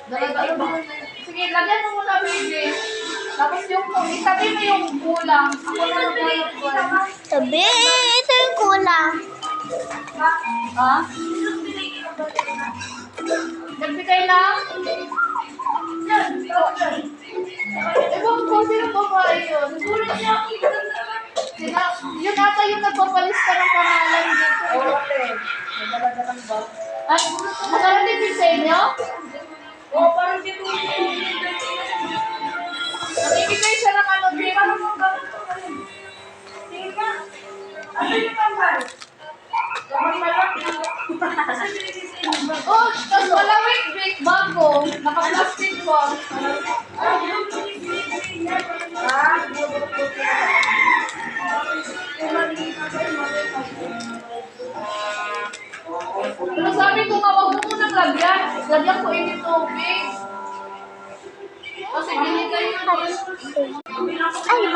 Sige, lagyan mo muna, baby. Tapos yung itabi mo yung kulang. Ako na mag-kulang. Tabi, ito yung kulang. Ha? Nagbigay lang? Ewan ko, sino babae yun? Yun ata yung nagpapalista ng pangalan dito. Nagdala-dalang ba? At nakarating din sa inyo? Oo, parang dito. Namimigay siya ng ano din. Tingin ka. Ano yung pambal? Gamang malak. Oh, tapos malawig, big bago. Naka-plastic po. Pero sabi ko nga, huwag mo munang lagyan. Lagyan ko ini tubig. Kasi binigay yun. Ay, may